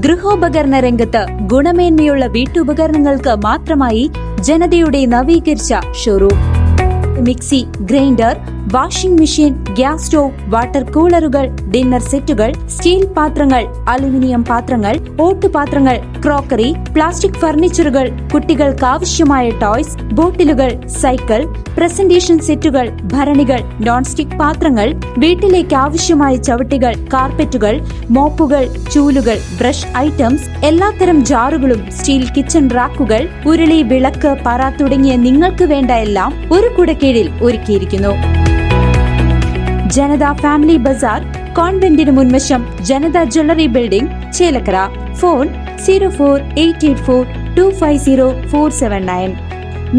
ഗൃഹോപകരണ രംഗത്ത് ഗുണമേന്മയുള്ള വീട്ടുപകരണങ്ങൾക്ക് മാത്രമായി ജനതയുടെ നവീകരിച്ച showroom. Mixie, grinder, washing machine, gas stove, water കൂളറുകൾ, ഡിന്നർ സെറ്റുകൾ, സ്റ്റീൽ പാത്രങ്ങൾ, അലുമിനിയം പാത്രങ്ങൾ, ഓട്ടുപാത്രങ്ങൾ, ക്രോക്കറി, പ്ലാസ്റ്റിക് ഫർണിച്ചറുകൾ, കുട്ടികൾക്ക് ആവശ്യമായ ടോയ്സ്, ബോട്ടിലുകൾ, സൈക്കിൾ, പ്രസന്റേഷൻ സെറ്റുകൾ, ഭരണികൾ, നോൺ സ്റ്റിക് പാത്രങ്ങൾ, വീട്ടിലേക്ക് ആവശ്യമായ ചവിട്ടികൾ, കാർപ്പറ്റുകൾ, മോപ്പുകൾ, ചൂലുകൾ, ബ്രഷ് ഐറ്റംസ്, എല്ലാത്തരം ജാറുകളും, സ്റ്റീൽ കിച്ചൺ റാക്കുകൾ, ഉരുളി, വിളക്ക്, പറ തുടങ്ങിയ നിങ്ങൾക്ക് വേണ്ട എല്ലാം ഒരു കുടക്കീഴിൽ ഒരുക്കിയിരിക്കുന്നു. ജനത ഫാമിലി ബസാർ, കോൺവെന്റിന് മുൻവശം, ജനത ജ്വല്ലറി ബിൽഡിംഗ്, ചേലക്കര. ഫോൺ 04884250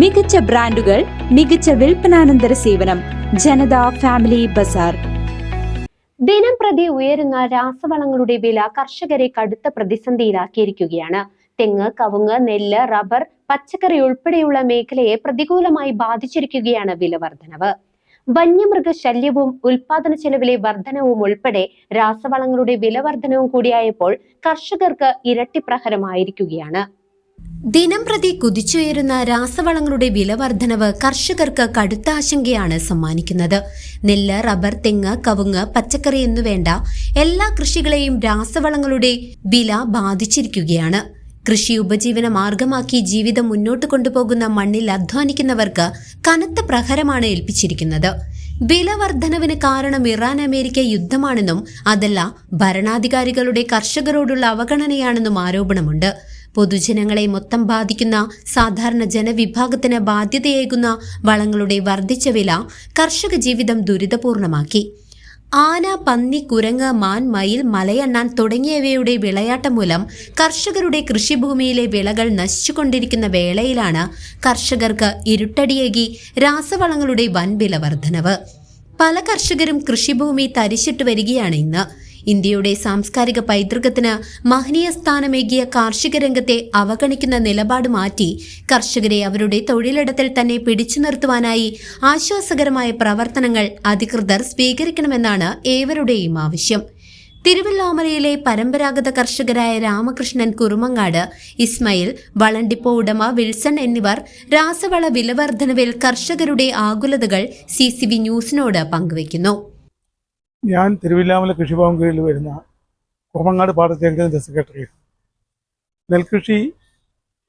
മികച്ച ബ്രാൻഡുകൾ, മികച്ച വിൽപ്പനാനന്തര സേവനം. ജനത ഫാമിലി ബസാർ. ദിനം പ്രതി ഉയരുന്ന രാസവളങ്ങളുടെ വില കർഷകരെ കടുത്ത പ്രതിസന്ധിയിലാക്കിയിരിക്കുകയാണ്. തെങ്ങ്, കവുങ്ങ്, നെല്ല്, റബ്ബർ, പച്ചക്കറി ഉൾപ്പെടെയുള്ള മേഖലയെ പ്രതികൂലമായി ബാധിച്ചിരിക്കുകയാണ് വില വർധനവ്. വന്യമൃഗ ശല്യവും ഉൽപാദന ചെലവിലെ വർധനവും ഉൾപ്പെടെ രാസവളങ്ങളുടെ വില വർധനവും കൂടിയായപ്പോൾ കർഷകർക്ക് ഇരട്ടി പ്രഹരമായിരിക്കുകയാണ്. ദിനം പ്രതി കുതിച്ചുയരുന്ന രാസവളങ്ങളുടെ വില വർധനവ് കർഷകർക്ക് കടുത്ത ആശങ്കയാണ് സമ്മാനിക്കുന്നത്. നെല്ല്, റബ്ബർ, തെങ്ങ്, കവുങ്ങ്, പച്ചക്കറി എന്നുവേണ്ട എല്ലാ കൃഷികളെയും രാസവളങ്ങളുടെ വില ബാധിച്ചിരിക്കുകയാണ്. കൃഷി ഉപജീവന മാർഗമാക്കി ജീവിതം മുന്നോട്ട് കൊണ്ടുപോകുന്ന മണ്ണിൽ അധ്വാനിക്കുന്നവർക്ക് കനത്ത പ്രഹരമാണ് ഏൽപ്പിച്ചിരിക്കുന്നത്. വില വർധനവിന് കാരണം ഇറാൻ അമേരിക്ക യുദ്ധമാണെന്നും അതല്ല ഭരണാധികാരികളുടെ കർഷകരോടുള്ള അവഗണനയാണെന്നും ആരോപണമുണ്ട്. പൊതുജനങ്ങളെ മൊത്തം ബാധിക്കുന്ന സാധാരണ ജനവിഭാഗത്തിന് ബാധ്യതയേകുന്ന വളങ്ങളുടെ വർദ്ധിച്ച വില കർഷക ജീവിതം ദുരിതപൂർണമാക്കി. ആന, പന്നി, കുരങ്ങ്, മാൻ, മയിൽ, മലയണ്ണാൻ തുടങ്ങിയവയുടെ വിളയാട്ടം മൂലം കർഷകരുടെ കൃഷിഭൂമിയിലെ വിളകൾ നശിച്ചുകൊണ്ടിരിക്കുന്ന വേളയിലാണ് കർഷകർക്ക് ഇരുട്ടടിയേകി രാസവളങ്ങളുടെ വൻ വില വർധനവ്. പല കർഷകരും കൃഷിഭൂമി തരിശിട്ട് വരികയാണ് ഇന്ന്. ഇന്ത്യയുടെ സാംസ്കാരിക പൈതൃകത്തിന് മഹനീയ സ്ഥാനമേകിയ കാർഷിക രംഗത്തെ അവഗണിക്കുന്ന നിലപാട് മാറ്റി കർഷകരെ അവരുടെ തൊഴിലിടത്തിൽ തന്നെ പിടിച്ചു നിർത്തുവാനായി ആശ്വാസകരമായ പ്രവർത്തനങ്ങൾ അധികൃതർ സ്വീകരിക്കണമെന്നാണ് ഏവരുടെയും ആവശ്യം. തിരുവല്ലോമലയിലെ പരമ്പരാഗത കർഷകരായ രാമകൃഷ്ണൻ കുറുമങ്ങാട്, ഇസ്മയിൽ, വളണ്ടിപ്പോ ഉടമ വിൽസൺ എന്നിവർ രാസവള വിലവർധനവിൽ കർഷകരുടെ ആകുലതകൾ CCV ന്യൂസിനോട് പങ്കുവയ്ക്കുന്നു. ഞാൻ തിരുവില്ലാമല കൃഷിഭവൻ കീഴിൽ വരുന്ന കുറുമങ്ങാട് പാടശേഖരത്തിൻ്റെ സെക്രട്ടറിയാണ്. നെൽകൃഷി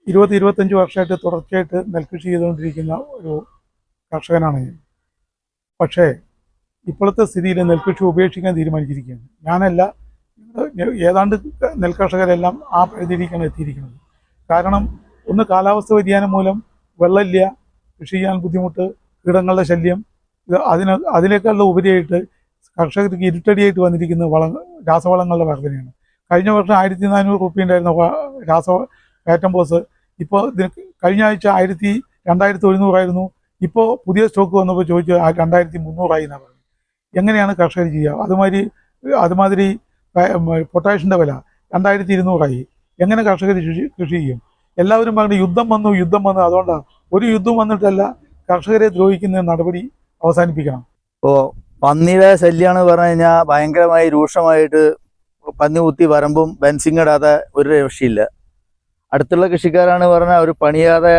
20-25 വർഷമായിട്ട് തുടർച്ചയായിട്ട് നെൽകൃഷി ചെയ്തുകൊണ്ടിരിക്കുന്ന ഒരു കർഷകനാണ് ഞാൻ. പക്ഷേ ഇപ്പോഴത്തെ സ്ഥിതിയിൽ നെൽകൃഷി ഉപേക്ഷിക്കാൻ തീരുമാനിച്ചിരിക്കുകയാണ്. ഞാനല്ല, ഏതാണ്ട് നെൽകർഷകരെല്ലാം ആ പരിധിയിലേക്കാണ് എത്തിയിരിക്കുന്നത്. കാരണം ഒന്ന്, കാലാവസ്ഥ വ്യതിയാനം മൂലം വെള്ളമില്ല, കൃഷി ചെയ്യാൻ ബുദ്ധിമുട്ട്, കീടങ്ങളുടെ ശല്യം, അതിനേക്കാളുള്ള ഉപരിയായിട്ട് കർഷകർക്ക് ഇരുട്ടടിയായിട്ട് വന്നിരിക്കുന്ന രാസവളങ്ങളുടെ വർധനയാണ്. കഴിഞ്ഞ വർഷം 1400 രൂപ ഉണ്ടായിരുന്ന ഫാറ്റം പോസ് ഇപ്പോൾ കഴിഞ്ഞ ആഴ്ച 2100 ആയിരുന്നു. ഇപ്പോൾ പുതിയ സ്റ്റോക്ക് വന്നപ്പോൾ ചോദിച്ചു 2300 എന്നാണ് പറഞ്ഞത്. എങ്ങനെയാണ് കർഷകർ ചെയ്യുക? അതുമാതിരി പൊട്ടാഷിൻ്റെ വില 2200 എങ്ങനെ കർഷകർ കൃഷി ചെയ്യും? എല്ലാവരും പറഞ്ഞു യുദ്ധം വന്നു. അതുകൊണ്ടാണ് ഒരു യുദ്ധം വന്നിട്ടല്ല, കർഷകരെ ദ്രോഹിക്കുന്ന നടപടി അവസാനിപ്പിക്കണം. ഇപ്പോൾ പന്നിയുടെ ശല്യമാണ് പറഞ്ഞു കഴിഞ്ഞാൽ ഭയങ്കരമായി രൂക്ഷമായിട്ട് പന്നി കുത്തി വരമ്പും ഫെൻസിങ് ഇടാതെ ഒരു രക്ഷയില്ല. അടുത്തുള്ള കൃഷിക്കാരാണ് പറഞ്ഞാൽ അവർ പണിയാതെ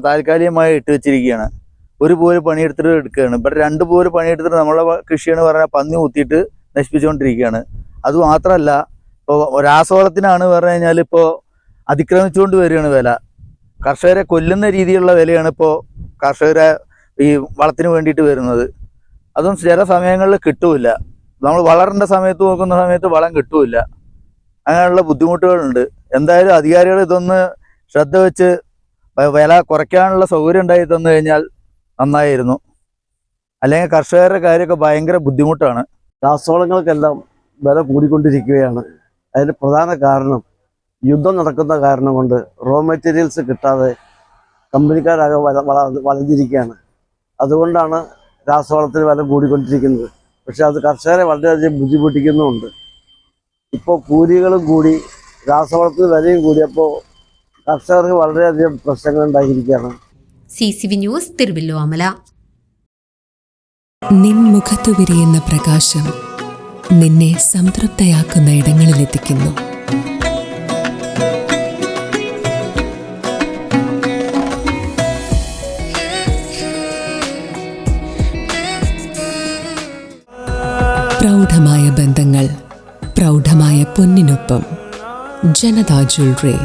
താൽക്കാലികമായി ഇട്ട് വെച്ചിരിക്കുകയാണ്. ഒരു പോര് പണിയെടുത്തിട്ട് എടുക്കുകയാണ്. ഇവിടെ 2 പോര് പണിയെടുത്തിട്ട് നമ്മളെ കൃഷിയാണ് പറഞ്ഞാൽ പന്നി കുത്തിയിട്ട് നശിപ്പിച്ചുകൊണ്ടിരിക്കുകയാണ്. അതുമാത്രമല്ല, ഇപ്പോൾ രാസവളത്തിനാണ് പറഞ്ഞു കഴിഞ്ഞാൽ ഇപ്പോൾ അതിക്രമിച്ചുകൊണ്ട് വരികയാണ് വില. കർഷകരെ കൊല്ലുന്ന രീതിയിലുള്ള വിലയാണ് ഇപ്പോൾ കർഷകരെ ഈ വളത്തിന് വേണ്ടിയിട്ട് വരുന്നത്. അതും ചില സമയങ്ങളിൽ കിട്ടൂല. നമ്മൾ വളരേണ്ട സമയത്ത് നോക്കുന്ന സമയത്ത് വളം കിട്ടൂല. അങ്ങനെയുള്ള ബുദ്ധിമുട്ടുകളുണ്ട്. എന്തായാലും അധികാരികൾ ഇതൊന്ന് ശ്രദ്ധ വെച്ച് വില കുറയ്ക്കാനുള്ള സൗകര്യം ഉണ്ടായി തന്നു കഴിഞ്ഞാൽ നന്നായിരുന്നു. അല്ലെങ്കിൽ കർഷകരുടെ കാര്യമൊക്കെ ഭയങ്കര ബുദ്ധിമുട്ടാണ്. രാസവളങ്ങൾക്കെല്ലാം വില കൂടിക്കൊണ്ടിരിക്കുകയാണ്. അതിന് പ്രധാന കാരണം യുദ്ധം നടക്കുന്ന കാരണം കൊണ്ട് റോ മെറ്റീരിയൽസ് കിട്ടാതെ കമ്പനിക്കാരാകെ വളഞ്ഞിരിക്കുകയാണ്. അതുകൊണ്ടാണ് രാസവളത്തിന് വില കൂടിക്കൊണ്ടിരിക്കുന്നത്. പക്ഷെ അത് കർഷകരെ വളരെയധികം ബുദ്ധിമുട്ടിക്കുന്നുമുണ്ട്. ഇപ്പോൾ കൂലികളും കൂടി, രാസവളത്തിന് വിലയും കൂടിയപ്പോൾ കർഷകർക്ക് വളരെയധികം പ്രശ്നങ്ങൾ ഉണ്ടായിരിക്കുകയാണ്. CCV news, Thiruvilwamala. നിൻമുഖത്തു വിരിയുന്ന പ്രകാശം നിന്നെ സംതൃപ്തയാക്കുന്ന ഇടങ്ങളിലെത്തിക്കുന്നു. പ്രൗഢമായ ബന്ധങ്ങൾ, പ്രൗഢമായ പൊന്നിനൊപ്പം. Janatha jewellery,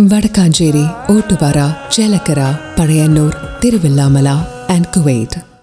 Vadakkanchery, Ottupara, Chelakkara, Pazhayannur, Thiruvilwamala and Kuwait.